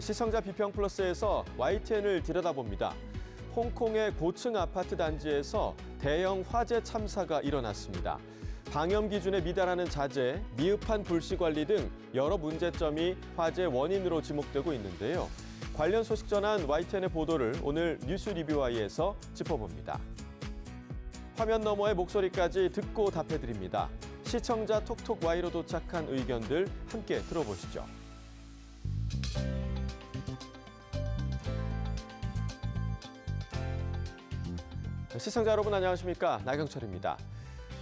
시청자 비평 플러스에서 YTN을 들여다봅니다. 홍콩의 고층 아파트 단지에서 대형 화재 참사가 일어났습니다. 방염 기준에 미달하는 자재, 미흡한 불씨 관리 등 여러 문제점이 화재 원인으로 지목되고 있는데요. 관련 소식 전한 YTN의 보도를 오늘 뉴스 리뷰와이에서 짚어봅니다. 화면 너머의 목소리까지 듣고 답해드립니다. 시청자 톡톡Y로 도착한 의견들 함께 들어보시죠. 시청자 여러분 안녕하십니까? 나경철입니다.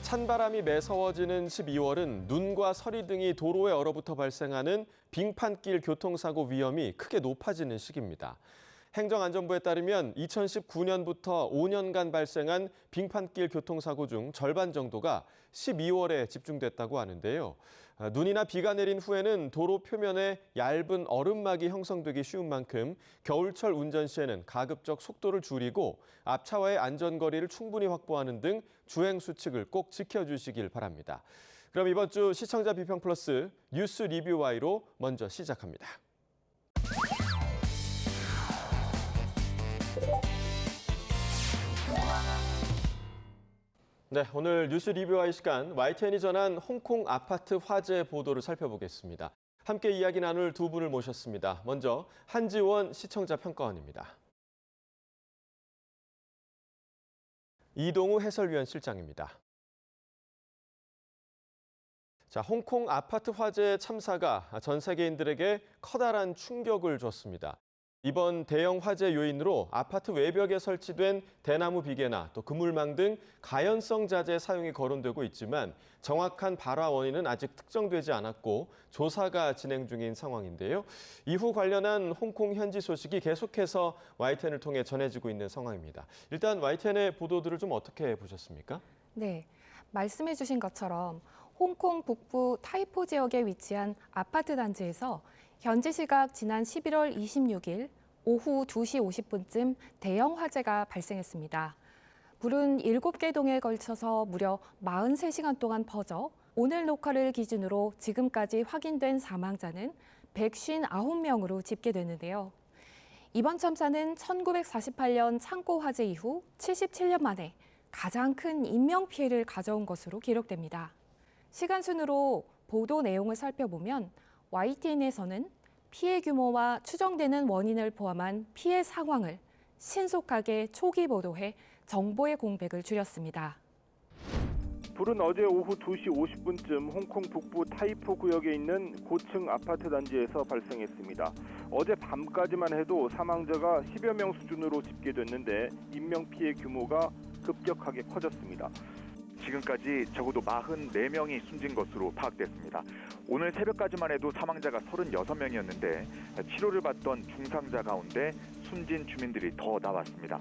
찬바람이 매서워지는 12월은 눈과 서리 등이 도로에 얼어붙어 발생하는 빙판길 교통사고 위험이 크게 높아지는 시기입니다. 행정안전부에 따르면 2019년부터 5년간 발생한 빙판길 교통사고 중 절반 정도가 12월에 집중됐다고 하는데요. 눈이나 비가 내린 후에는 도로 표면에 얇은 얼음막이 형성되기 쉬운 만큼 겨울철 운전 시에는 가급적 속도를 줄이고 앞차와의 안전거리를 충분히 확보하는 등 주행 수칙을 꼭 지켜주시길 바랍니다. 그럼 이번 주 시청자 비평 플러스 뉴스 리뷰 Y로 먼저 시작합니다. 네, 오늘 뉴스 리뷰와의 시간 YTN이 전한 홍콩 아파트 화재 보도를 살펴보겠습니다. 함께 이야기 나눌 두 분을 모셨습니다. 먼저 한지원 시청자 평가원입니다. 이동우 해설위원 실장입니다. 자, 홍콩 아파트 화재 참사가 전 세계인들에게 커다란 충격을 줬습니다. 이번 대형 화재 요인으로 아파트 외벽에 설치된 대나무 비계나 또 그물망 등 가연성 자재 사용이 거론되고 있지만 정확한 발화 원인은 아직 특정되지 않았고 조사가 진행 중인 상황인데요. 이후 관련한 홍콩 현지 소식이 계속해서 YTN을 통해 전해지고 있는 상황입니다. 일단 YTN의 보도들을 좀 어떻게 보셨습니까? 네, 말씀해 주신 것처럼 홍콩 북부 타이포 지역에 위치한 아파트 단지에서 현지 시각 지난 11월 26일 오후 2시 50분쯤 대형 화재가 발생했습니다. 불은 7개 동에 걸쳐서 무려 43시간 동안 퍼져 오늘 녹화를 기준으로 지금까지 확인된 사망자는 159명으로 집계됐는데요. 이번 참사는 1948년 창고 화재 이후 77년 만에 가장 큰 인명피해를 가져온 것으로 기록됩니다. 시간 순으로 보도 내용을 살펴보면 YTN에서는 피해 규모와 추정되는 원인을 포함한 피해 상황을 신속하게 초기 보도해 정보의 공백을 줄였습니다. 불은 어제 오후 2시 50분쯤 홍콩 북부 타이포 구역에 있는 고층 아파트 단지에서 발생했습니다. 어제 밤까지만 해도 사망자가 10여 명 수준으로 집계됐는데 인명피해 규모가 급격하게 커졌습니다. 지금까지 적어도 44명이 숨진 것으로 파악됐습니다. 오늘 새벽까지만 해도 사망자가 36명이었는데 치료를 받던 중상자 가운데 숨진 주민들이 더 나왔습니다.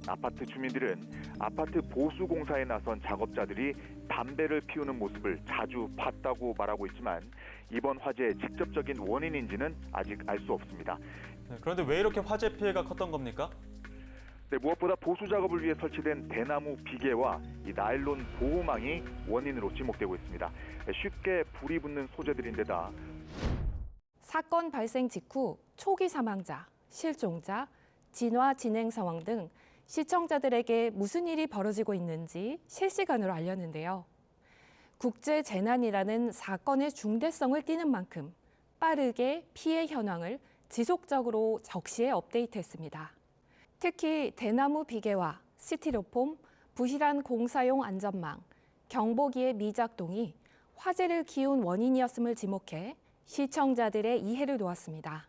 아파트 주민들은 아파트 보수 공사에 나선 작업자들이 담배를 피우는 모습을 자주 봤다고 말하고 있지만 이번 화재의 직접적인 원인인지는 아직 알 수 없습니다. 그런데 왜 이렇게 화재 피해가 컸던 겁니까? 네, 무엇보다 보수 작업을 위해 설치된 대나무 비계와 이 나일론 보호망이 원인으로 지목되고 있습니다. 쉽게 불이 붙는 소재들인데다 사건 발생 직후 초기 사망자, 실종자, 진화 진행 상황 등 시청자들에게 무슨 일이 벌어지고 있는지 실시간으로 알렸는데요. 국제 재난이라는 사건의 중대성을 띠는 만큼 빠르게 피해 현황을 지속적으로 적시해 업데이트했습니다. 특히 대나무 비계와 스티로폼, 부실한 공사용 안전망, 경보기의 미작동이 화재를 키운 원인이었음을 지목해 시청자들의 이해를 도왔습니다.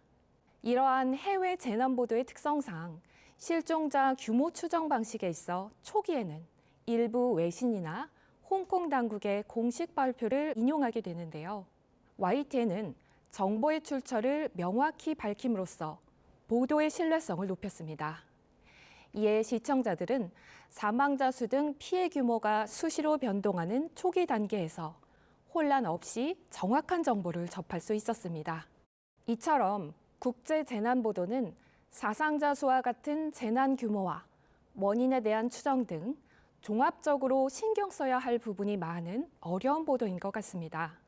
이러한 해외 재난 보도의 특성상 실종자 규모 추정 방식에 있어 초기에는 일부 외신이나 홍콩 당국의 공식 발표를 인용하게 되는데요. YTN은 정보의 출처를 명확히 밝힘으로써 보도의 신뢰성을 높였습니다. 이에 시청자들은 사망자 수 등 피해 규모가 수시로 변동하는 초기 단계에서 혼란 없이 정확한 정보를 접할 수 있었습니다. 이처럼 국제 재난 보도는 사상자 수와 같은 재난 규모와 원인에 대한 추정 등 종합적으로 신경 써야 할 부분이 많은 어려운 보도인 것 같습니다.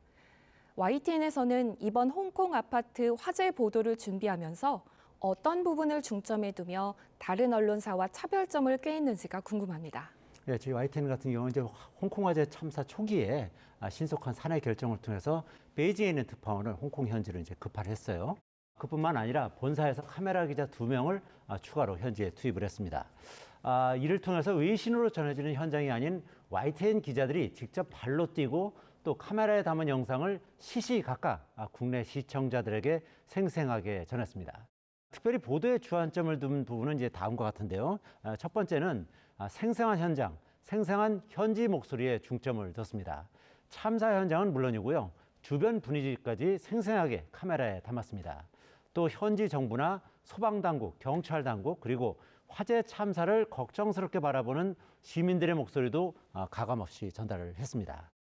YTN에서는 이번 홍콩 아파트 화재 보도를 준비하면서 어떤 부분을 중점에 두며 다른 언론사와 차별점을 꾀했는지가 궁금합니다. 네, 저희 YTN 같은 경우는 이제 홍콩 화재 참사 초기에 신속한 산해 결정을 통해서 베이징에 있는 특파원을 홍콩 현지로 이제 급파를 했어요. 그뿐만 아니라 본사에서 카메라 기자 2명을 추가로 현지에 투입을 했습니다. 이를 통해서 외신으로 전해지는 현장이 아닌 YTN 기자들이 직접 발로 뛰고 또 카메라에 담은 영상을 시시각각 국내 시청자들에게 생생하게 전했습니다. 특별히 보도에 주안점을 둔 부분은 이제 다음과 같은데요. 첫 번째는 생생한 현장, 생생한 현지 목소리에 중점을 뒀습니다. 참사 현장은 물론이고요. 주변 분위기까지 생생하게 카메라에 담았습니다. 또 현지 정부나 소방당국, 경찰당국, 그리고 화재 참사를 걱정스럽게 바라보는 시민들의 목소리도 가감없이 전달을 했습니다.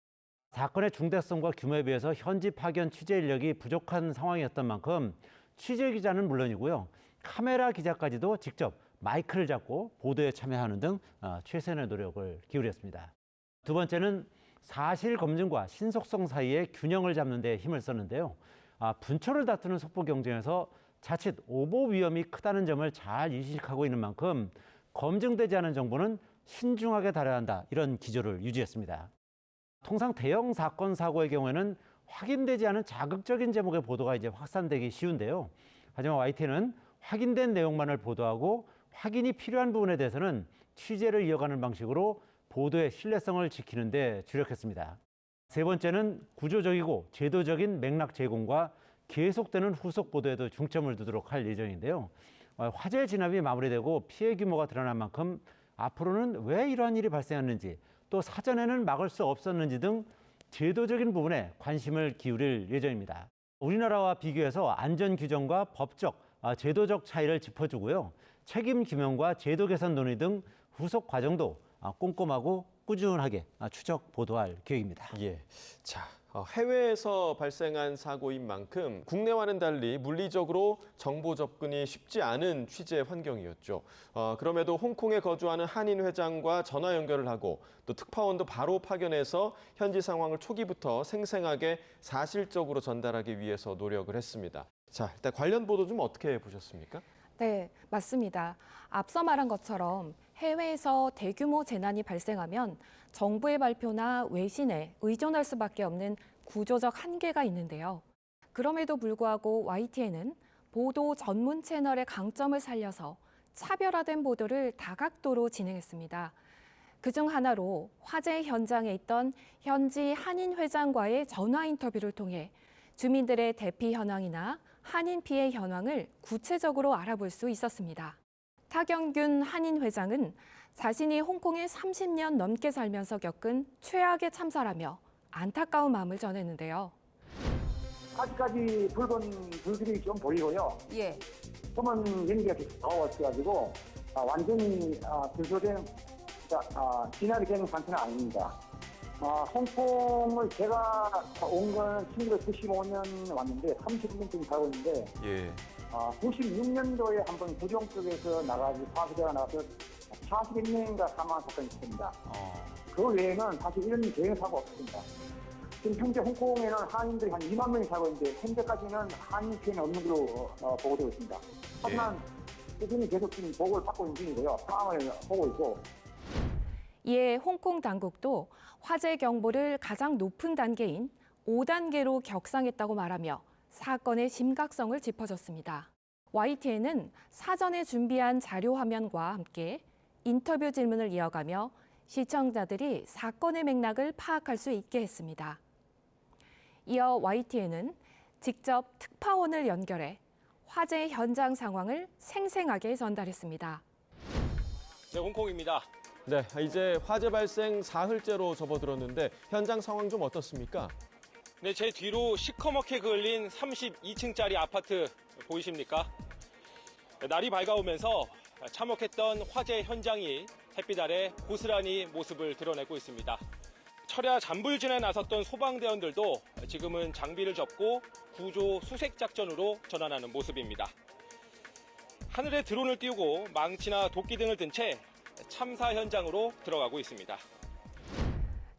사건의 중대성과 규모에 비해서 현지 파견 취재 인력이 부족한 상황이었던 만큼 취재 기자는 물론이고요. 카메라 기자까지도 직접 마이크를 잡고 보도에 참여하는 등 최선의 노력을 기울였습니다. 두 번째는 사실 검증과 신속성 사이의 균형을 잡는 데 힘을 썼는데요. 분초를 다투는 속보 경쟁에서 자칫 오보 위험이 크다는 점을 잘 인식하고 있는 만큼 검증되지 않은 정보는 신중하게 다뤄야 한다, 이런 기조를 유지했습니다. 통상 대형 사건 사고의 경우에는 확인되지 않은 자극적인 제목의 보도가 이제 확산되기 쉬운데요. 하지만 YTN은 확인된 내용만을 보도하고 확인이 필요한 부분에 대해서는 취재를 이어가는 방식으로 보도의 신뢰성을 지키는 데 주력했습니다. 세 번째는 구조적이고 제도적인 맥락 제공과 계속되는 후속 보도에도 중점을 두도록 할 예정인데요. 화재 진압이 마무리되고 피해 규모가 드러난 만큼 앞으로는 왜 이러한 일이 발생했는지, 또 사전에는 막을 수 없었는지 등 제도적인 부분에 관심을 기울일 예정입니다. 우리나라와 비교해서 안전 규정과 법적, 제도적 차이를 짚어주고요. 책임 규명과 제도 개선 논의 등 후속 과정도 꼼꼼하고 꾸준하게 추적 보도할 계획입니다. 예. 자, 해외에서 발생한 사고인 만큼 국내와는 달리 물리적으로 정보 접근이 쉽지 않은 취재 환경이었죠. 그럼에도 홍콩에 거주하는 한인 회장과 전화 연결을 하고 또 특파원도 바로 파견해서 현지 상황을 초기부터 생생하게 사실적으로 전달하기 위해서 노력을 했습니다. 자, 일단 관련 보도 좀 어떻게 보셨습니까? 네, 맞습니다. 앞서 말한 것처럼 해외에서 대규모 재난이 발생하면 정부의 발표나 외신에 의존할 수밖에 없는 구조적 한계가 있는데요. 그럼에도 불구하고 YTN은 보도 전문 채널의 강점을 살려서 차별화된 보도를 다각도로 진행했습니다. 그중 하나로 화재 현장에 있던 현지 한인 회장과의 전화 인터뷰를 통해 주민들의 대피 현황이나 한인 피해 현황을 구체적으로 알아볼 수 있었습니다. 타경균 한인 회장은 자신이 홍콩에 30년 넘게 살면서 겪은 최악의 참사라며 안타까운 마음을 전했는데요. 아직까지 붉은 불들이 좀 보이고요. 예. 검은 연기가 계속 나와가지고 완전히 분소된 진압이 되는 상태는 아닙니다. 홍콩을 제가 온 건 1995년 왔는데 31년쯤 살고 있는데 예. 96년도에 한번 구정 쪽에서 나가지고 파수대가 나가서 41명인가 사망한 사건이 있습니다. 그 외에는 사실 이런 대형 사고가 없습니다. 지금 현재 홍콩에는 한인들이 한 2만 명이 살고 있는데 현재까지는 한인 피해는 없는 걸로 보고되고 있습니다. 하지만 꾸준히 계속 지금 보고를 받고 있는 중이고요. 상황을 보고 있고. 이에 홍콩 당국도 화재 경보를 가장 높은 단계인 5단계로 격상했다고 말하며 사건의 심각성을 짚어줬습니다. YTN은 사전에 준비한 자료 화면과 함께 인터뷰 질문을 이어가며 시청자들이 사건의 맥락을 파악할 수 있게 했습니다. 이어 YTN은 직접 특파원을 연결해 화재 현장 상황을 생생하게 전달했습니다. 네, 홍콩입니다. 네, 이제 화재 발생 사흘째로 접어들었는데 현장 상황 좀 어떻습니까? 네, 제 뒤로 시커멓게 그을린 32층짜리 아파트 보이십니까? 날이 밝아오면서 참혹했던 화재 현장이 햇빛 아래 고스란히 모습을 드러내고 있습니다. 철야 잔불진에 나섰던 소방대원들도 지금은 장비를 접고 구조 수색 작전으로 전환하는 모습입니다. 하늘에 드론을 띄우고 망치나 도끼 등을 든 채 참사 현장으로 들어가고 있습니다.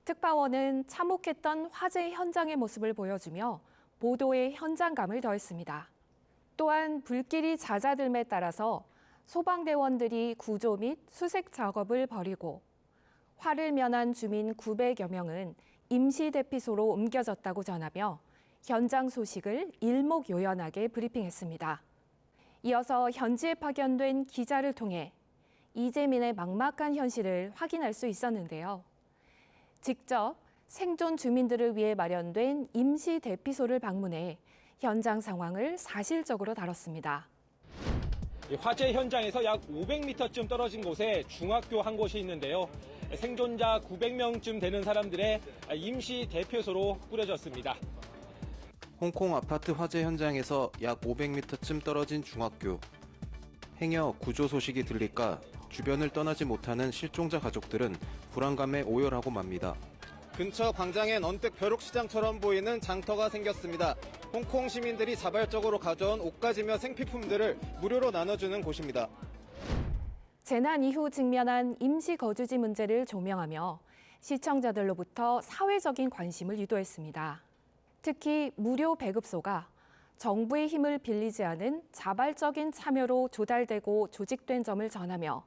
특파원은 참혹했던 화재 현장의 모습을 보여주며 보도의 현장감을 더했습니다. 또한 불길이 잦아들음에 따라서 소방대원들이 구조 및 수색 작업을 벌이고 화를 면한 주민 900여 명은 임시 대피소로 옮겨졌다고 전하며 현장 소식을 일목요연하게 브리핑했습니다. 이어서 현지에 파견된 기자를 통해 이재민의 막막한 현실을 확인할 수 있었는데요. 직접 생존 주민들을 위해 마련된 임시 대피소를 방문해 현장 상황을 사실적으로 다뤘습니다. 화재 현장에서 약 500m쯤 떨어진 곳에 중학교 한 곳이 있는데요. 생존자 900명쯤 되는 사람들의 임시 대피소로 꾸려졌습니다. 홍콩 아파트 화재 현장에서 약 500m쯤 떨어진 중학교. 행여 구조 소식이 들릴까 주변을 떠나지 못하는 실종자 가족들은 불안감에 오열하고 맙니다. 근처 광장엔 언뜻 벼룩시장처럼 보이는 장터가 생겼습니다. 홍콩 시민들이 자발적으로 가져온 옷가지며 생필품들을 무료로 나눠주는 곳입니다. 재난 이후 직면한 임시 거주지 문제를 조명하며 시청자들로부터 사회적인 관심을 유도했습니다. 특히 무료 배급소가 정부의 힘을 빌리지 않은 자발적인 참여로 조달되고 조직된 점을 전하며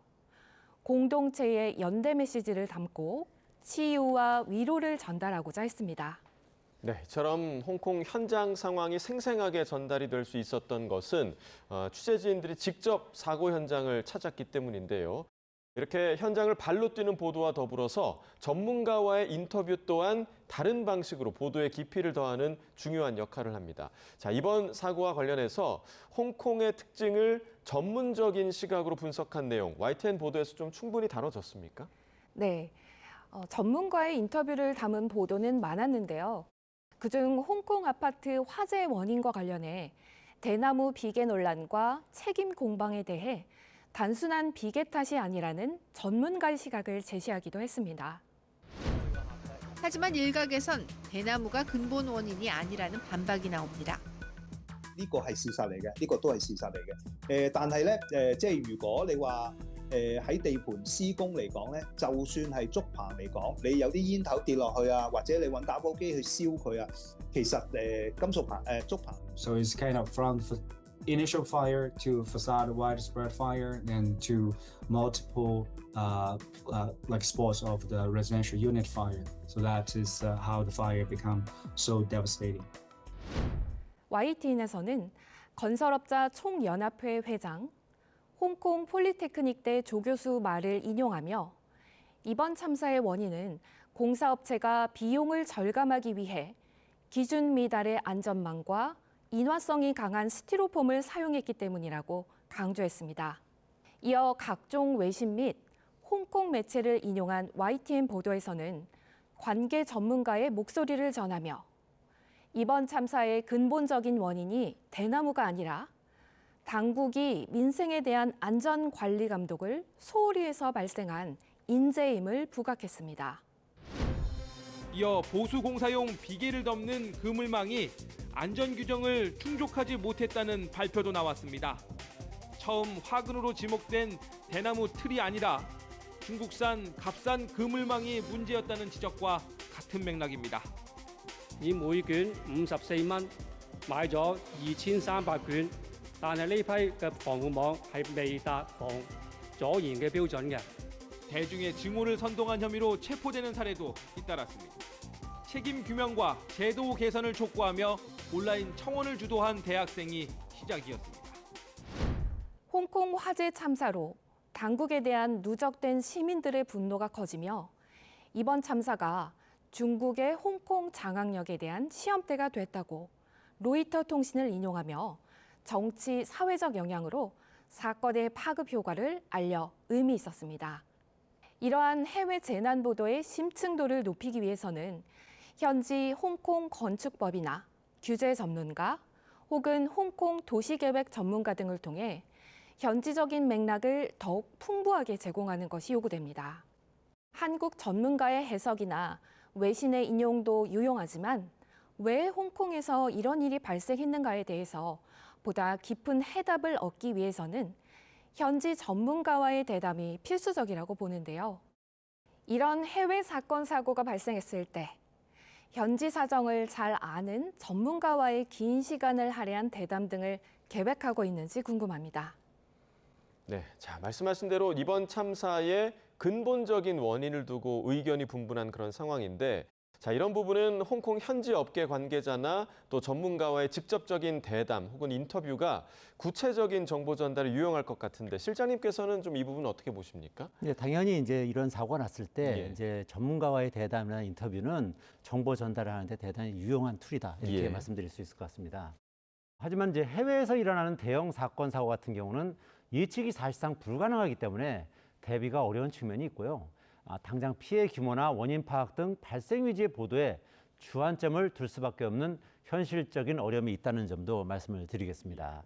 공동체의 연대 메시지를 담고 치유와 위로를 전달하고자 했습니다. 네, 이처럼 홍콩 현장 상황이 생생하게 전달이 될 수 있었던 것은 취재진들이 직접 사고 현장을 찾았기 때문인데요. 이렇게 현장을 발로 뛰는 보도와 더불어서 전문가와의 인터뷰 또한 다른 방식으로 보도의 깊이를 더하는 중요한 역할을 합니다. 자, 이번 사고와 관련해서 홍콩의 특징을 전문적인 시각으로 분석한 내용, YTN 보도에서 좀 충분히 다뤄졌습니까? 네, 전문가의 인터뷰를 담은 보도는 많았는데요. 그중 홍콩 아파트 화재 원인과 관련해 대나무 비계 논란과 책임 공방에 대해 단순한 비계 탓이 아니라는 전문가의 시각을 제시하기도 했습니다. 하지만 일각에선 대나무가 근본 원인이 아니라는 반박이 나옵니다. 呢個係事實嚟嘅，呢個都係事實嚟嘅。但係咧，即係如果你話喺地盤施工嚟講咧，就算係竹棚嚟講，你有啲煙頭跌落去啊，或者你揾打火機去燒佢啊，其實金屬棚竹棚。So it's kind of from initial fire to facade widespread fire, then to multiple like spots of the residential unit fire. So that is how the fire become so devastating. YTN에서는 건설업자 총연합회 회장, 홍콩 폴리테크닉대 조교수 말을 인용하며 이번 참사의 원인은 공사업체가 비용을 절감하기 위해 기준 미달의 안전망과 인화성이 강한 스티로폼을 사용했기 때문이라고 강조했습니다. 이어 각종 외신 및 홍콩 매체를 인용한 YTN 보도에서는 관계 전문가의 목소리를 전하며 이번 참사의 근본적인 원인이 대나무가 아니라 당국이 민생에 대한 안전관리 감독을 소홀히 해서 발생한 인재임을 부각했습니다. 이어 보수공사용 비계를 덮는 그물망이 안전규정을 충족하지 못했다는 발표도 나왔습니다. 처음 화근으로 지목된 대나무 틀이 아니라 중국산 값싼 그물망이 문제였다는 지적과 같은 맥락입니다. 以每卷54蚊買咗2300卷，但係呢批嘅防護網係未達防阻燃嘅標準嘅。 대중의 증오를 선동한 혐의로 체포되는 사례도 잇따랐습니다. 책임 규명과 제도 개선을 촉구하며 온라인 청원을 주도한 대학생이 시작이었습니다. 홍콩 화재 참사로 당국에 대한 누적된 시민들의 분노가 커지며 이번 참사가 중국의 홍콩 장악력에 대한 시험대가 됐다고 로이터 통신을 인용하며 정치, 사회적 영향으로 사건의 파급 효과를 알려 의미 있었습니다. 이러한 해외 재난 보도의 심층도를 높이기 위해서는 현지 홍콩 건축법이나 규제 전문가 혹은 홍콩 도시계획 전문가 등을 통해 현지적인 맥락을 더욱 풍부하게 제공하는 것이 요구됩니다. 한국 전문가의 해석이나 외신의 인용도 유용하지만 왜 홍콩에서 이런 일이 발생했는가에 대해서 보다 깊은 해답을 얻기 위해서는 현지 전문가와의 대담이 필수적이라고 보는데요. 이런 해외 사건 사고가 발생했을 때 현지 사정을 잘 아는 전문가와의 긴 시간을 할애한 대담 등을 계획하고 있는지 궁금합니다. 네, 자, 말씀하신 대로 이번 참사의 근본적인 원인을 두고 의견이 분분한 그런 상황인데, 자, 이런 부분은 홍콩 현지 업계 관계자나 또 전문가와의 직접적인 대담 혹은 인터뷰가 구체적인 정보 전달에 유용할 것 같은데, 실장님께서는 좀 이 부분 어떻게 보십니까? 네, 당연히 이제 이런 사고가 났을 때 예. 이제 전문가와의 대담이나 인터뷰는 정보 전달을 하는데 대단히 유용한 툴이다 이렇게 예. 말씀드릴 수 있을 것 같습니다. 하지만 이제 해외에서 일어나는 대형 사건 사고 같은 경우는 예측이 사실상 불가능하기 때문에 대비가 어려운 측면이 있고요. 당장 피해 규모나 원인 파악 등 발생 위기의 보도에 주안점을 둘 수밖에 없는 현실적인 어려움이 있다는 점도 말씀을 드리겠습니다.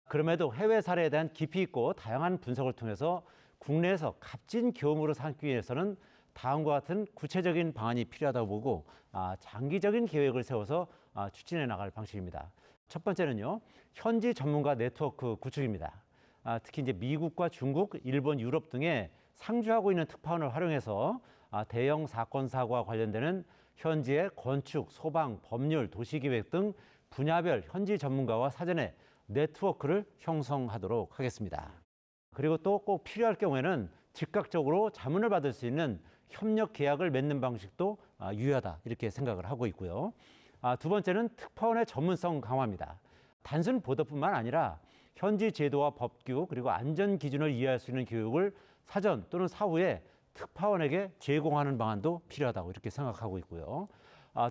그럼에도 해외 사례에 대한 깊이 있고 다양한 분석을 통해서 국내에서 값진 교훈으로 삼기 위해서는 다음과 같은 구체적인 방안이 필요하다고 보고 장기적인 계획을 세워서 추진해 나갈 방식입니다. 첫 번째는요, 현지 전문가 네트워크 구축입니다. 특히 이제 미국과 중국, 일본, 유럽 등에 상주하고 있는 특파원을 활용해서 대형 사건 사고와 관련되는 현지의 건축, 소방, 법률, 도시계획 등 분야별 현지 전문가와 사전에 네트워크를 형성하도록 하겠습니다. 그리고 또 꼭 필요할 경우에는 즉각적으로 자문을 받을 수 있는 협력 계약을 맺는 방식도 유효하다 이렇게 생각을 하고 있고요. 두 번째는 특파원의 전문성 강화입니다. 단순 보도뿐만 아니라 현지 제도와 법규 그리고 안전 기준을 이해할 수 있는 교육을 사전 또는 사후에 특파원에게 제공하는 방안도 필요하다고 이렇게 생각하고 있고요.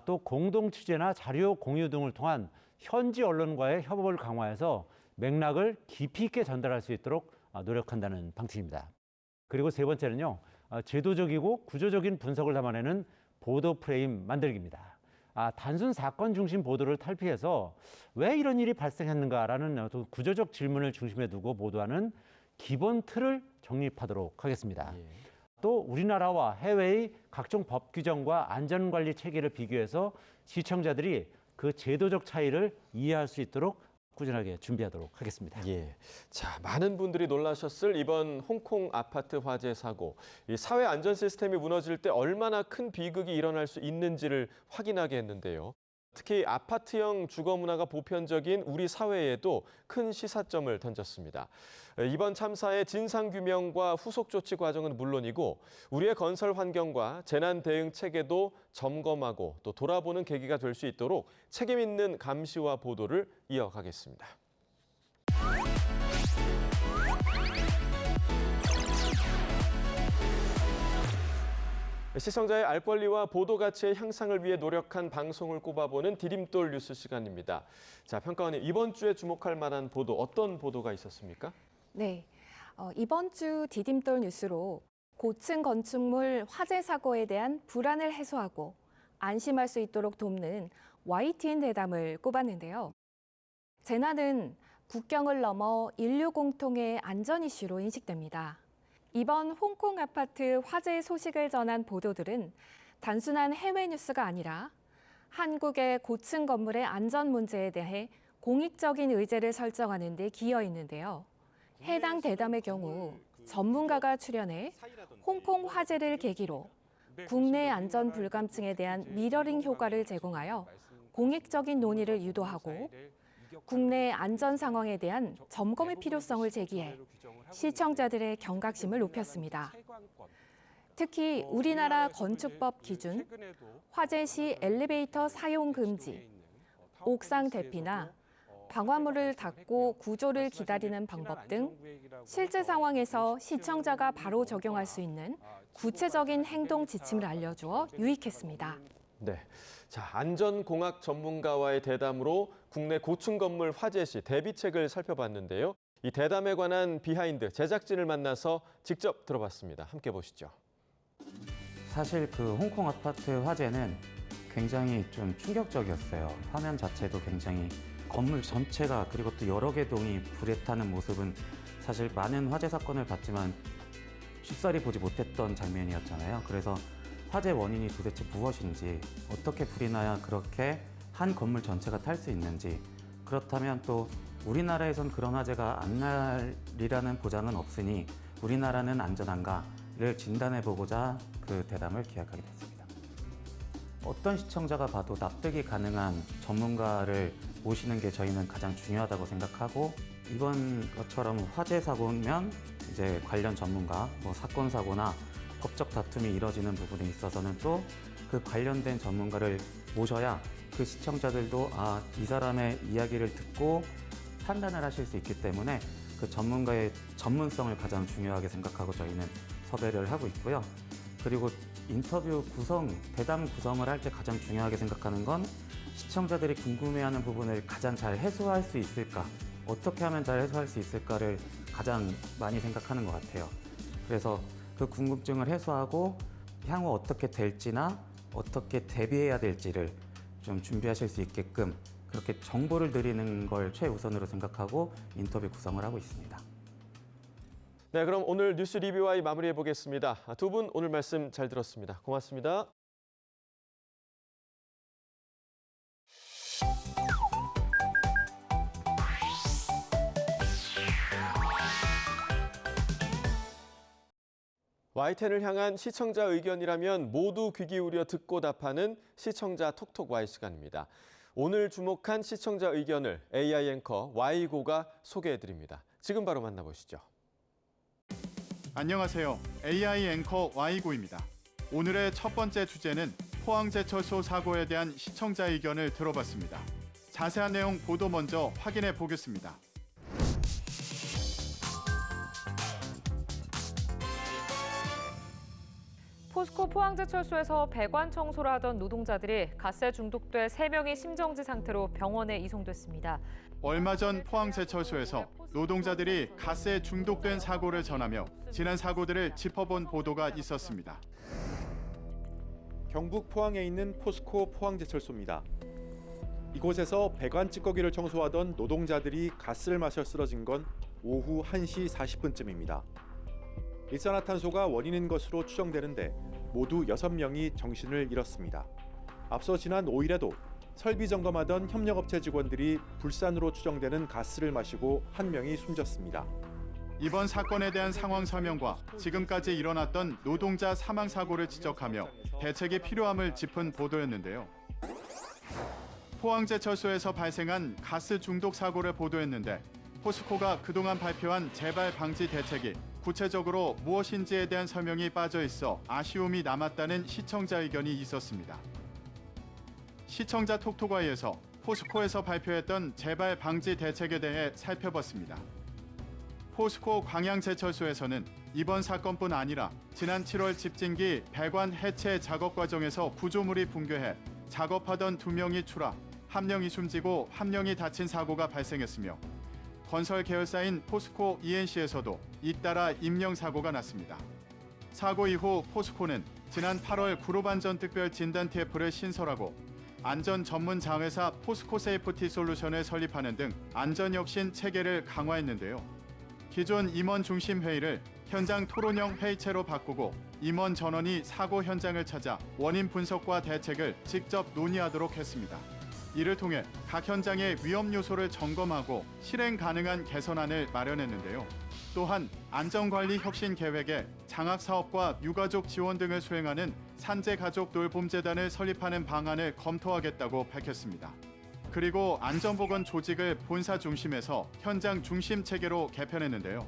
또 공동 취재나 자료 공유 등을 통한 현지 언론과의 협업을 강화해서 맥락을 깊이 있게 전달할 수 있도록 노력한다는 방침입니다. 그리고 세 번째는요, 제도적이고 구조적인 분석을 담아내는 보도 프레임 만들기입니다. 단순 사건 중심 보도를 탈피해서 왜 이런 일이 발생했는가라는 구조적 질문을 중심에 두고 보도하는 기본 틀을 정립하도록 하겠습니다. 예. 또 우리나라와 해외의 각종 법 규정과 안전관리 체계를 비교해서 시청자들이 그 제도적 차이를 이해할 수 있도록 꾸준하게 준비하도록 하겠습니다. 예. 자, 많은 분들이 놀라셨을 이번 홍콩 아파트 화재 사고. 이 사회 안전 시스템이 무너질 때 얼마나 큰 비극이 일어날 수 있는지를 확인하게 했는데요. 특히 아파트형 주거 문화가 보편적인 우리 사회에도 큰 시사점을 던졌습니다. 이번 참사의 진상규명과 후속 조치 과정은 물론이고 우리의 건설 환경과 재난 대응 체계도 점검하고 또 돌아보는 계기가 될 수 있도록 책임 있는 감시와 보도를 이어가겠습니다. 시청자의 알 권리와 보도 가치의 향상을 위해 노력한 방송을 꼽아보는 디딤돌 뉴스 시간입니다. 자, 평가원님, 이번 주에 주목할 만한 보도, 어떤 보도가 있었습니까? 네, 이번 주 디딤돌 뉴스로 고층 건축물 화재 사고에 대한 불안을 해소하고 안심할 수 있도록 돕는 YTN 대담을 꼽았는데요. 재난은 국경을 넘어 인류 공통의 안전 이슈로 인식됩니다. 이번 홍콩 아파트 화재 소식을 전한 보도들은 단순한 해외 뉴스가 아니라 한국의 고층 건물의 안전 문제에 대해 공익적인 의제를 설정하는 데 기여 있는데요. 해당 대담의 경우 전문가가 출연해 홍콩 화재를 계기로 국내 안전 불감증에 대한 미러링 효과를 제공하여 공익적인 논의를 유도하고 국내 안전 상황에 대한 점검의 필요성을 제기해 시청자들의 경각심을 높였습니다. 특히 우리나라 건축법 기준, 화재 시 엘리베이터 사용 금지, 옥상 대피나 방화문을 닫고 구조를 기다리는 방법 등 실제 상황에서 시청자가 바로 적용할 수 있는 구체적인 행동 지침을 알려주어 유익했습니다. 네, 자, 안전공학 전문가와의 대담으로 국내 고층 건물 화재 시 대비책을 살펴봤는데요. 이 대담에 관한 비하인드, 제작진을 만나서 직접 들어봤습니다. 함께 보시죠. 사실 그 홍콩 아파트 화재는 굉장히 좀 충격적이었어요. 화면 자체도 굉장히 건물 전체가 그리고 또 여러 개 동이 불에 타는 모습은 사실 많은 화재 사건을 봤지만 쉽사리 보지 못했던 장면이었잖아요. 그래서 화재 원인이 도대체 무엇인지, 어떻게 불이 나야 그렇게 한 건물 전체가 탈 수 있는지, 그렇다면 또 우리나라에선 그런 화재가 안 날이라는 보장은 없으니 우리나라는 안전한가, 진단해보고자 그 대담을 기획하게 됐습니다. 어떤 시청자가 봐도 납득이 가능한 전문가를 모시는 게 저희는 가장 중요하다고 생각하고, 이번 것처럼 화재 사고면 이제 관련 전문가, 사건 사고나 법적 다툼이 이뤄지는 부분에 있어서는 또 그 관련된 전문가를 모셔야 그 시청자들도 이 사람의 이야기를 듣고 판단을 하실 수 있기 때문에 그 전문가의 전문성을 가장 중요하게 생각하고 저희는 섭외를 하고 있고요. 그리고 인터뷰 구성, 대담 구성을 할 때 가장 중요하게 생각하는 건 시청자들이 궁금해하는 부분을 가장 잘 해소할 수 있을까, 어떻게 하면 잘 해소할 수 있을까를 가장 많이 생각하는 것 같아요. 그래서 그 궁금증을 해소하고 향후 어떻게 될지나 어떻게 대비해야 될지를 좀 준비하실 수 있게끔 그렇게 정보를 드리는 걸 최우선으로 생각하고 인터뷰 구성을 하고 있습니다. 네, 그럼 오늘 뉴스 리뷰와이 마무리해 보겠습니다. 두 분 오늘 말씀 잘 들었습니다. 고맙습니다. YTN을 향한 시청자 의견이라면 모두 귀 기울여 듣고 답하는 시청자 톡톡 Y 시간입니다. 오늘 주목한 시청자 의견을 AI 앵커 Y고가 소개해드립니다. 지금 바로 만나보시죠. 안녕하세요. AI 앵커 Y고입니다. 오늘의 첫 번째 주제는 포항제철소 사고에 대한 시청자 의견을 들어봤습니다. 자세한 내용 보도 먼저 확인해 보겠습니다. 포스코 포항제철소에서 배관 청소를 하던 노동자들이 가스에 중독돼 3명이 심정지 상태로 병원에 이송됐습니다. 얼마 전 포항제철소에서 노동자들이 가스에 중독된 사고를 전하며 지난 사고들을 짚어본 보도가 있었습니다. 경북 포항에 있는 포스코 포항제철소입니다. 이곳에서 배관 찌꺼기를 청소하던 노동자들이 가스를 마셔 쓰러진 건 오후 1시 40분쯤입니다. 일산화탄소가 원인인 것으로 추정되는데 모두 6명이 정신을 잃었습니다. 앞서 지난 5일에도 설비 점검하던 협력업체 직원들이 불산으로 추정되는 가스를 마시고 1명이 숨졌습니다. 이번 사건에 대한 상황 설명과 지금까지 일어났던 노동자 사망 사고를 지적하며 대책이 필요함을 짚은 보도였는데요. 포항제철소에서 발생한 가스 중독 사고를 보도했는데 포스코가 그동안 발표한 재발 방지 대책이 구체적으로 무엇인지에 대한 설명이 빠져 있어 아쉬움이 남았다는 시청자 의견이 있었습니다. 시청자 톡톡와이에서 포스코에서 발표했던 재발 방지 대책에 대해 살펴봤습니다. 포스코 광양제철소에서는 이번 사건뿐 아니라 지난 7월 집진기 배관 해체 작업 과정에서 구조물이 붕괴해 작업하던 2명이 추락, 1명이 숨지고 1명이 다친 사고가 발생했으며 건설 계열사인 포스코 ENC에서도 잇따라 인명사고가 났습니다. 사고 이후 포스코는 지난 8월 그룹 안전 특별 진단 TF를 신설하고 안전 전문 자회사 포스코 세이프티 솔루션을 설립하는 등 안전 혁신 체계를 강화했는데요. 기존 임원 중심 회의를 현장 토론형 회의체로 바꾸고 임원 전원이 사고 현장을 찾아 원인 분석과 대책을 직접 논의하도록 했습니다. 이를 통해 각 현장의 위험 요소를 점검하고 실행 가능한 개선안을 마련했는데요. 또한 안전관리 혁신 계획에 장학사업과 유가족 지원 등을 수행하는 산재가족 돌봄재단을 설립하는 방안을 검토하겠다고 밝혔습니다. 그리고 안전보건 조직을 본사 중심에서 현장 중심 체계로 개편했는데요.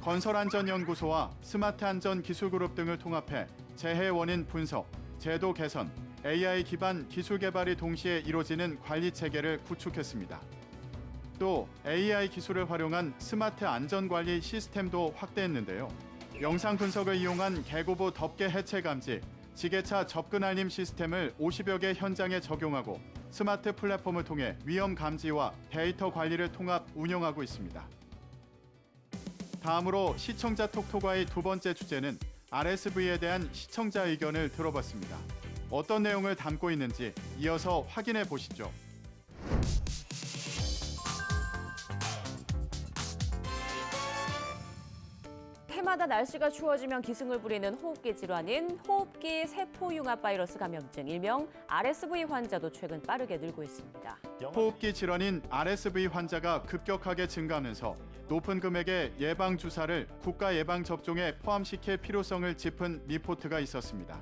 건설안전연구소와 스마트안전기술그룹 등을 통합해 재해 원인 분석, 제도 개선, AI 기반 기술 개발이 동시에 이루어지는 관리 체계를 구축했습니다. 또 AI 기술을 활용한 스마트 안전관리 시스템도 확대했는데요. 영상 분석을 이용한 개고부 덮개 해체 감지, 지게차 접근 알림 시스템을 50여 개 현장에 적용하고 스마트 플랫폼을 통해 위험 감지와 데이터 관리를 통합 운영하고 있습니다. 다음으로 시청자 톡톡와의 두 번째 주제는 RSV에 대한 시청자 의견을 들어봤습니다. 어떤 내용을 담고 있는지 이어서 확인해 보시죠. 해마다 날씨가 추워지면 기승을 부리는 호흡기 질환인 호흡기 세포융합 바이러스 감염증, 일명 RSV 환자도 최근 빠르게 늘고 있습니다. 호흡기 질환인 RSV 환자가 급격하게 증가하면서 높은 금액의 예방 주사를 국가 예방 접종에 포함시킬 필요성을 짚은 리포트가 있었습니다.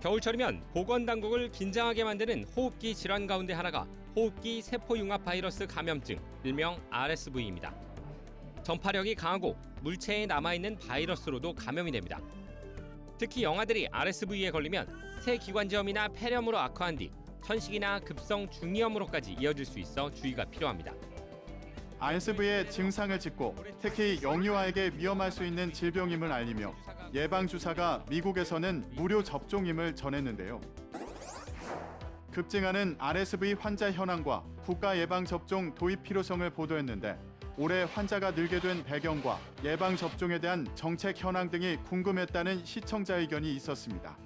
겨울철이면 보건당국을 긴장하게 만드는 호흡기 질환 가운데 하나가 호흡기 세포융합 바이러스 감염증, 일명 RSV입니다. 전파력이 강하고 물체에 남아있는 바이러스로도 감염이 됩니다. 특히 영아들이 RSV에 걸리면 새 기관지염이나 폐렴으로 악화한 뒤 천식이나 급성 중이염으로까지 이어질 수 있어 주의가 필요합니다. RSV의 증상을 짚고 특히 영유아에게 위험할 수 있는 질병임을 알리며 예방주사가 미국에서는 무료 접종임을 전했는데요. 급증하는 RSV 환자 현황과 국가 예방접종 도입 필요성을 보도했는데 올해 환자가 늘게 된 배경과 예방접종에 대한 정책 현황 등이 궁금했다는 시청자 의견이 있었습니다.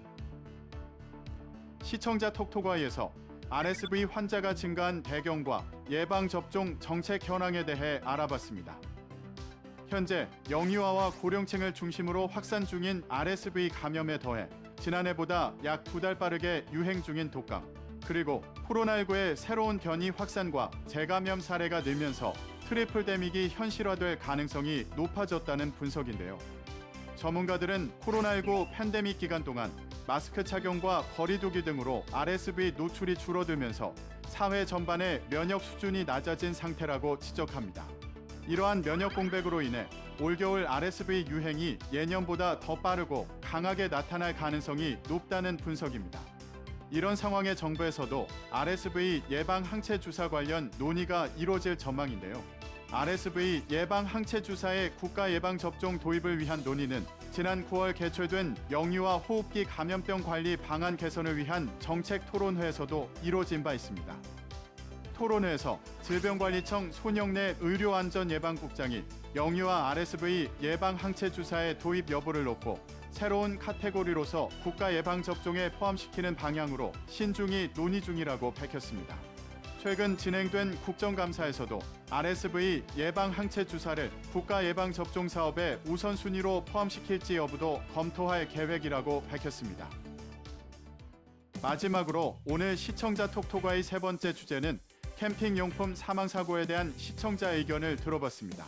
시청자 톡톡아이에서 RSV 환자가 증가한 배경과 예방접종 정책 현황에 대해 알아봤습니다. 현재 영유아와 고령층을 중심으로 확산 중인 RSV 감염에 더해 지난해보다 약 2달 빠르게 유행 중인 독감, 그리고 코로나19의 새로운 변이 확산과 재감염 사례가 늘면서 트리플 데믹이 현실화될 가능성이 높아졌다는 분석인데요. 전문가들은 코로나19 팬데믹 기간 동안 마스크 착용과 거리 두기 등으로 RSV 노출이 줄어들면서 사회 전반의 면역 수준이 낮아진 상태라고 지적합니다. 이러한 면역 공백으로 인해 올겨울 RSV 유행이 예년보다 더 빠르고 강하게 나타날 가능성이 높다는 분석입니다. 이런 상황에 정부에서도 RSV 예방 항체 주사 관련 논의가 이뤄질 전망인데요. RSV 예방 항체 주사의 국가 예방 접종 도입을 위한 논의는 지난 9월 개최된 영유아 호흡기 감염병 관리 방안 개선을 위한 정책 토론회에서도 이뤄진 바 있습니다. 토론회에서 질병관리청 손영래 의료안전예방국장이 영유아 RSV 예방 항체 주사의 도입 여부를 놓고 새로운 카테고리로서 국가 예방 접종에 포함시키는 방향으로 신중히 논의 중이라고 밝혔습니다. 최근 진행된 국정감사에서도 RSV 예방 항체 주사를 국가 예방 접종 사업의 우선순위로 포함시킬지 여부도 검토할 계획이라고 밝혔습니다. 마지막으로 오늘 시청자 톡톡아의 세 번째 주제는 캠핑용품 사망사고에 대한 시청자 의견을 들어봤습니다.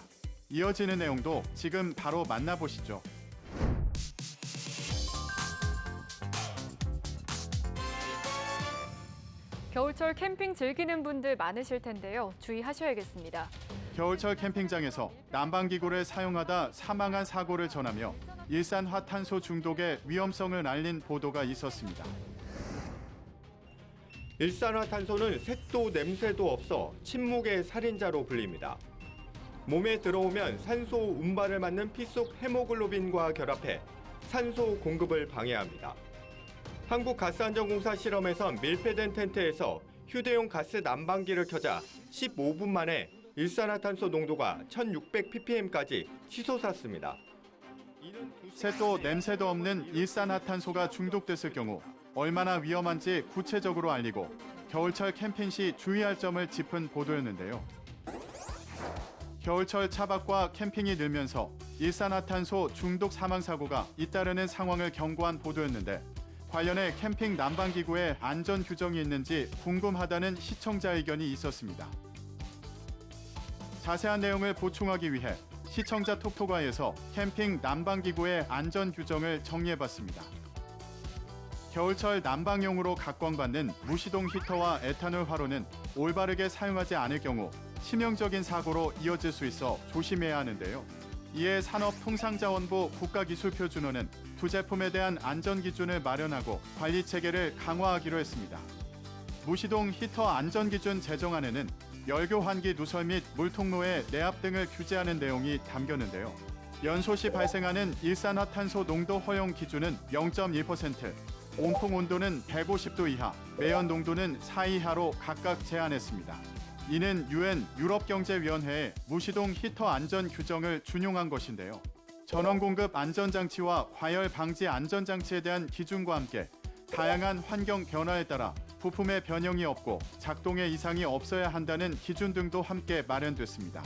이어지는 내용도 지금 바로 만나보시죠. 겨울철 캠핑 즐기는 분들 많으실 텐데요. 주의하셔야겠습니다. 겨울철 캠핑장에서 난방기구를 사용하다 사망한 사고를 전하며 일산화탄소 중독의 위험성을 알린 보도가 있었습니다. 일산화탄소는 색도 냄새도 없어 침묵의 살인자로 불립니다. 몸에 들어오면 산소 운반을 막는 피 속 헤모글로빈과 결합해 산소 공급을 방해합니다. 한국가스안전공사 실험에선 밀폐된 텐트에서 휴대용 가스 난방기를 켜자 15분 만에 일산화탄소 농도가 1600ppm까지 치솟았습니다. 색도 냄새도 없는 일산화탄소가 중독됐을 경우 얼마나 위험한지 구체적으로 알리고 겨울철 캠핑 시 주의할 점을 짚은 보도였는데요. 겨울철 차박과 캠핑이 늘면서 일산화탄소 중독 사망 사고가 잇따르는 상황을 경고한 보도였는데 관련해 캠핑 난방기구에 안전 규정이 있는지 궁금하다는 시청자 의견이 있었습니다. 자세한 내용을 보충하기 위해 시청자 톡톡아에서 캠핑 난방기구의 안전 규정을 정리해봤습니다. 겨울철 난방용으로 각광받는 무시동 히터와 에탄올 화로는 올바르게 사용하지 않을 경우 치명적인 사고로 이어질 수 있어 조심해야 하는데요. 이에 산업통상자원부 국가기술표준호는 두 제품에 대한 안전기준을 마련하고 관리체계를 강화하기로 했습니다. 무시동 히터 안전기준 제정안에는 열교환기 누설 및 물통로의 내압 등을 규제하는 내용이 담겼는데요. 연소 시 발생하는 일산화탄소 농도 허용 기준은 0.1%, 온풍 온도는 150도 이하, 매연 농도는 4 이하로 각각 제한했습니다. 이는 유엔 유럽경제위원회의 무시동 히터 안전 규정을 준용한 것인데요. 전원 공급 안전장치와 과열 방지 안전장치에 대한 기준과 함께 다양한 환경 변화에 따라 부품의 변형이 없고 작동에 이상이 없어야 한다는 기준 등도 함께 마련됐습니다.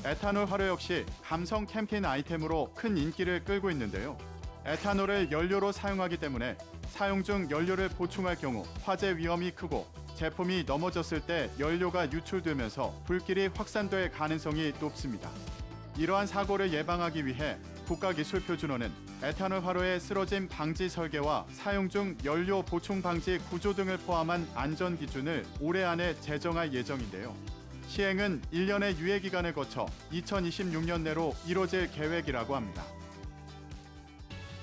에탄올 화로 역시 감성 캠페인 아이템으로 큰 인기를 끌고 있는데요. 에탄올을 연료로 사용하기 때문에 사용 중 연료를 보충할 경우 화재 위험이 크고 제품이 넘어졌을 때 연료가 유출되면서 불길이 확산될 가능성이 높습니다. 이러한 사고를 예방하기 위해 국가기술표준원은 에탄올 화로의 쓰러짐 방지 설계와 사용 중 연료 보충 방지 구조 등을 포함한 안전 기준을 올해 안에 제정할 예정인데요. 시행은 1년의 유예 기간을 거쳐 2026년 내로 이뤄질 계획이라고 합니다.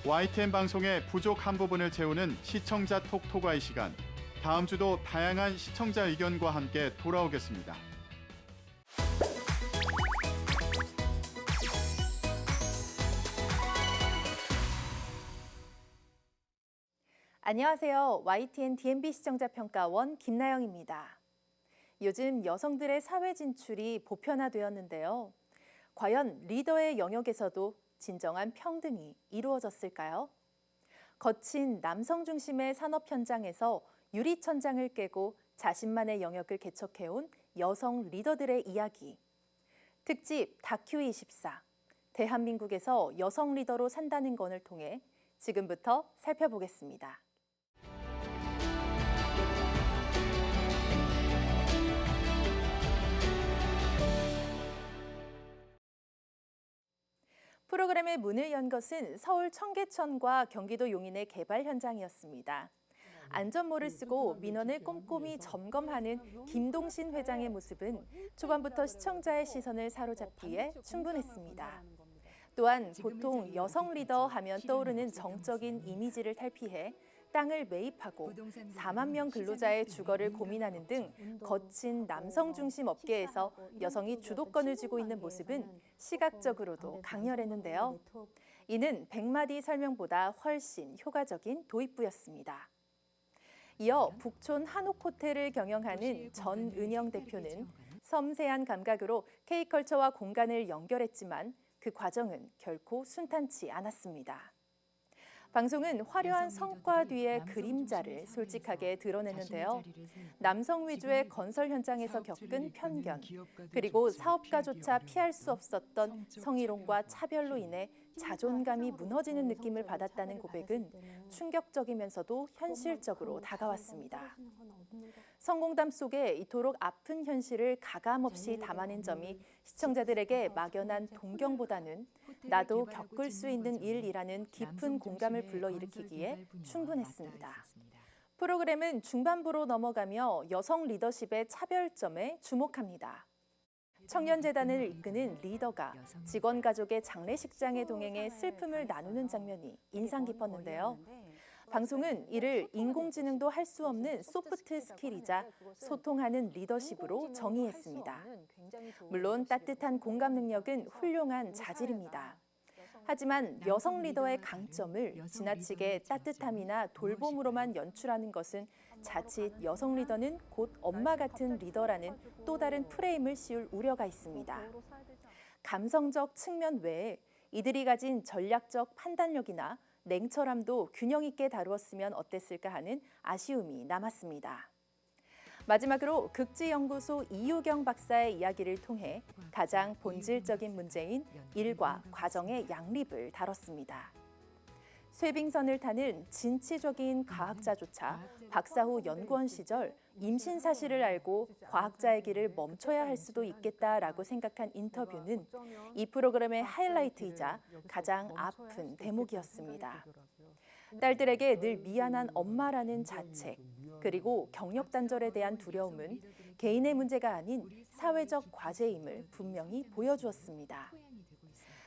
YTN 방송의 부족한 부분을 채우는 시청자 톡톡아이 시간. 다음 주도 다양한 시청자 의견과 함께 돌아오겠습니다. 안녕하세요. YTN DMB 시청자 평가원 김나영입니다. 요즘 여성들의 사회 진출이 보편화되었는데요. 과연 리더의 영역에서도 진정한 평등이 이루어졌을까요? 거친 남성 중심의 산업 현장에서 유리천장을 깨고 자신만의 영역을 개척해온 여성 리더들의 이야기. 특집 다큐24. 대한민국에서 여성 리더로 산다는 건을 통해 지금부터 살펴보겠습니다. 프로그램의 문을 연 것은 서울 청계천과 경기도 용인의 개발 현장이었습니다. 안전모를 쓰고 민원을 꼼꼼히 점검하는 김동신 회장의 모습은 초반부터 시청자의 시선을 사로잡기에 충분했습니다. 또한 보통 여성 리더 하면 떠오르는 정적인 이미지를 탈피해 땅을 매입하고 4만 명 근로자의 주거를 고민하는 등 거친 남성 중심 업계에서 여성이 주도권을 쥐고 있는 모습은 시각적으로도 강렬했는데요. 이는 100마디 설명보다 훨씬 효과적인 도입부였습니다. 이어 북촌 한옥호텔을 경영하는 전은영 대표는 섬세한 감각으로 K컬처와 공간을 연결했지만 그 과정은 결코 순탄치 않았습니다. 방송은 화려한 성과 뒤의 그림자를 솔직하게 드러내는데요. 남성 위주의 건설 현장에서 겪은 편견, 그리고 사업가조차 피할 수 없었던 성희롱과 차별로 인해 자존감이 무너지는 느낌을 받았다는 고백은 충격적이면서도 현실적으로 다가왔습니다. 성공담 속에 이토록 아픈 현실을 가감없이 담아낸 점이 시청자들에게 막연한 동경보다는 나도 겪을 수 있는 일이라는 깊은 공감을 불러일으키기에 충분했습니다. 프로그램은 중반부로 넘어가며 여성 리더십의 차별점에 주목합니다. 청년재단을 이끄는 리더가 직원 가족의 장례식장에 동행해 슬픔을 나누는 장면이 인상 깊었는데요. 방송은 이를 인공지능도 할 수 없는 소프트 스킬이자 소통하는 리더십으로 정의했습니다. 물론 따뜻한 공감 능력은 훌륭한 자질입니다. 하지만 여성 리더의 강점을 지나치게 따뜻함이나 돌봄으로만 연출하는 것은 자칫 여성 리더는 곧 엄마 같은 리더라는 또 다른 프레임을 씌울 우려가 있습니다. 감성적 측면 외에 이들이 가진 전략적 판단력이나 냉철함도 균형 있게 다루었으면 어땠을까 하는 아쉬움이 남았습니다. 마지막으로 극지연구소 이유경 박사의 이야기를 통해 가장 본질적인 문제인 일과 과정의 양립을 다뤘습니다. 쇠빙선을 타는 진취적인 과학자조차 박사 후 연구원 시절 임신 사실을 알고 과학자의 길을 멈춰야 할 수도 있겠다라고 생각한 인터뷰는 이 프로그램의 하이라이트이자 가장 아픈 대목이었습니다. 딸들에게 늘 미안한 엄마라는 자책, 그리고 경력 단절에 대한 두려움은 개인의 문제가 아닌 사회적 과제임을 분명히 보여주었습니다.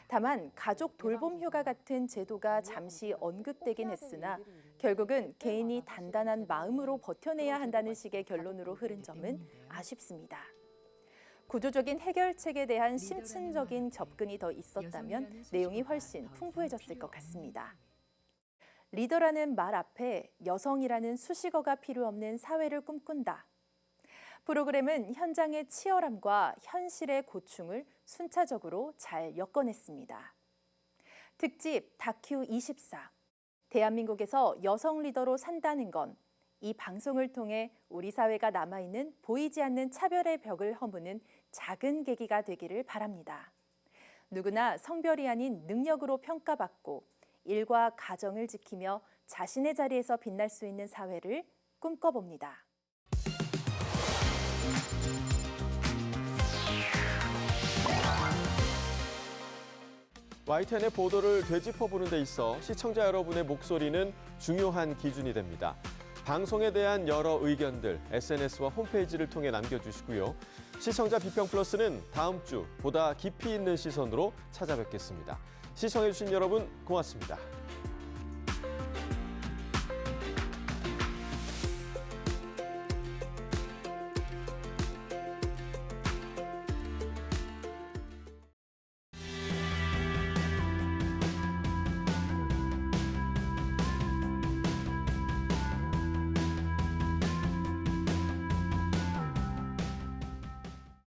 다만 가족 돌봄 휴가 같은 제도가 잠시 언급되긴 했으나 결국은 개인이 단단한 마음으로 버텨내야 한다는 식의 결론으로 흐른 점은 아쉽습니다. 구조적인 해결책에 대한 심층적인 접근이 더 있었다면 내용이 훨씬 풍부해졌을 것 같습니다. 리더라는 말 앞에 여성이라는 수식어가 필요 없는 사회를 꿈꾼다. 프로그램은 현장의 치열함과 현실의 고충을 순차적으로 잘 엮어냈습니다. 특집 다큐24. 대한민국에서 여성 리더로 산다는 건 이 방송을 통해 우리 사회가 남아있는 보이지 않는 차별의 벽을 허무는 작은 계기가 되기를 바랍니다. 누구나 성별이 아닌 능력으로 평가받고 일과 가정을 지키며 자신의 자리에서 빛날 수 있는 사회를 꿈꿔봅니다. YTN의 보도를 되짚어보는 데 있어 시청자 여러분의 목소리는 중요한 기준이 됩니다. 방송에 대한 여러 의견들 SNS와 홈페이지를 통해 남겨주시고요. 시청자 비평 플러스는 다음 주 보다 깊이 있는 시선으로 찾아뵙겠습니다. 시청해주신 여러분 고맙습니다.